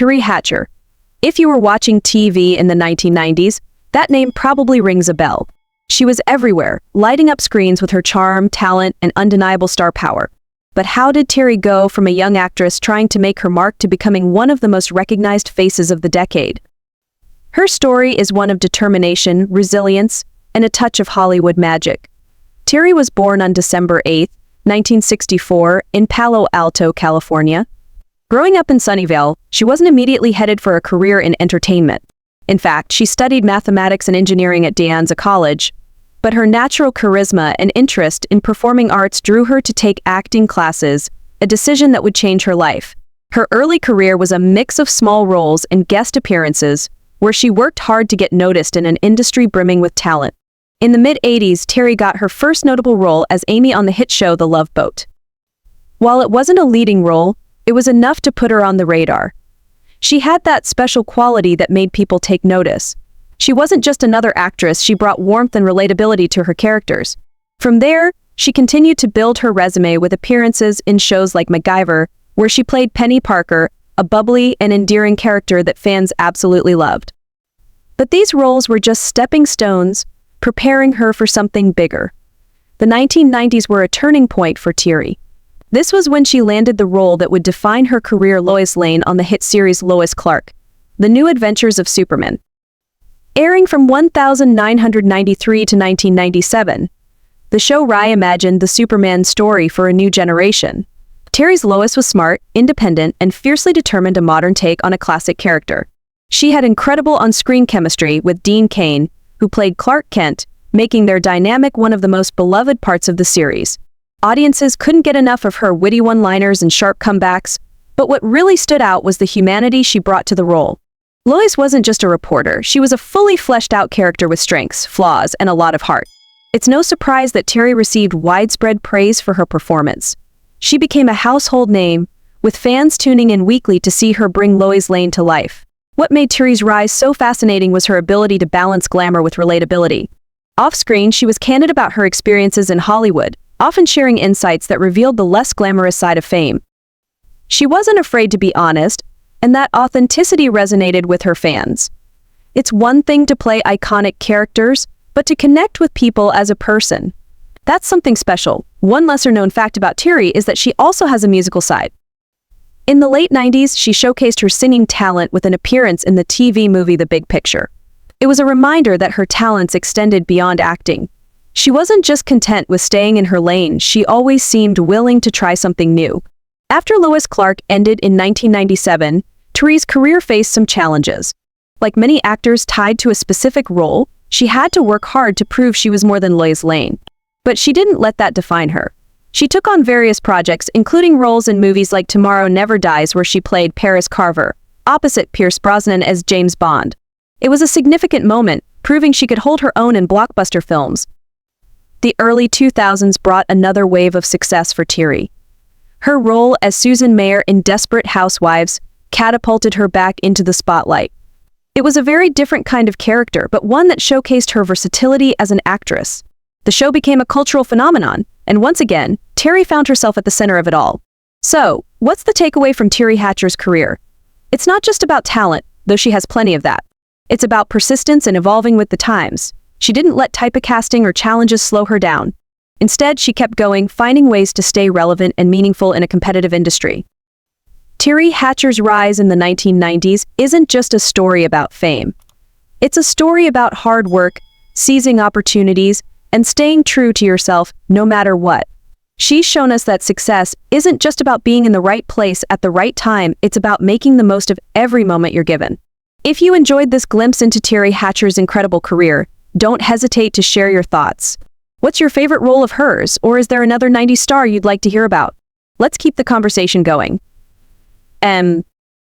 Teri Hatcher. If you were watching TV in the 1990s, that name probably rings a bell. She was everywhere, lighting up screens with her charm, talent, and undeniable star power. But how did Teri go from a young actress trying to make her mark to becoming one of the most recognized faces of the decade? Her story is one of determination, resilience, and a touch of Hollywood magic. Teri was born on December 8, 1964, in Palo Alto, California. Growing up in Sunnyvale, she wasn't immediately headed for a career in entertainment. In fact, she studied mathematics and engineering at De Anza College, but her natural charisma and interest in performing arts drew her to take acting classes, a decision that would change her life. Her early career was a mix of small roles and guest appearances, where she worked hard to get noticed in an industry brimming with talent. In the mid-80s, Teri got her first notable role as Amy on the hit show The Love Boat. While it wasn't a leading role, it was enough to put her on the radar. She had that special quality that made people take notice. She wasn't just another actress, she brought warmth and relatability to her characters. From there, she continued to build her resume with appearances in shows like MacGyver, where she played Penny Parker, a bubbly and endearing character that fans absolutely loved. But these roles were just stepping stones, preparing her for something bigger. The 1990s were a turning point for Teri. This was when she landed the role that would define her career, Lois Lane, on the hit series Lois Clark, The New Adventures of Superman. Airing from 1993 to 1997, the show reimagined the Superman story for a new generation. Teri's Lois was smart, independent, and fiercely determined, a modern take on a classic character. She had incredible on-screen chemistry with Dean Cain, who played Clark Kent, making their dynamic one of the most beloved parts of the series. Audiences couldn't get enough of her witty one-liners and sharp comebacks, but what really stood out was the humanity she brought to the role. Lois wasn't just a reporter, she was a fully fleshed-out character with strengths, flaws, and a lot of heart. It's no surprise that Teri received widespread praise for her performance. She became a household name, with fans tuning in weekly to see her bring Lois Lane to life. What made Teri's rise so fascinating was her ability to balance glamour with relatability. Off-screen, she was candid about her experiences in Hollywood, often sharing insights that revealed the less glamorous side of fame. She wasn't afraid to be honest, and that authenticity resonated with her fans. It's one thing to play iconic characters, but to connect with people as a person. That's something special. One lesser-known fact about Teri is that she also has a musical side. In the late 90s, she showcased her singing talent with an appearance in the TV movie The Big Picture. It was a reminder that her talents extended beyond acting. She wasn't just content with staying in her lane, she always seemed willing to try something new. After Lois Clark ended in 1997, Teri's career faced some challenges. Like many actors tied to a specific role, she had to work hard to prove she was more than Lois Lane. But she didn't let that define her. She took on various projects, including roles in movies like Tomorrow Never Dies, where she played Paris Carver, opposite Pierce Brosnan as James Bond. It was a significant moment, proving she could hold her own in blockbuster films. The early 2000s brought another wave of success for Teri. Her role as Susan Mayer in Desperate Housewives catapulted her back into the spotlight. It was a very different kind of character, but one that showcased her versatility as an actress. The show became a cultural phenomenon, and once again, Teri found herself at the center of it all. So, what's the takeaway from Teri Hatcher's career? It's not just about talent, though she has plenty of that. It's about persistence and evolving with the times. She didn't let typecasting or challenges slow her down. Instead, she kept going, finding ways to stay relevant and meaningful in a competitive industry. Teri Hatcher's rise in the 1990s isn't just a story about fame. It's a story about hard work, seizing opportunities, and staying true to yourself no matter what. She's shown us that success isn't just about being in the right place at the right time, it's about making the most of every moment you're given. If you enjoyed this glimpse into Teri Hatcher's incredible career, don't hesitate to share your thoughts. What's your favorite role of hers, or is there another 90s star you'd like to hear about? Let's keep the conversation going.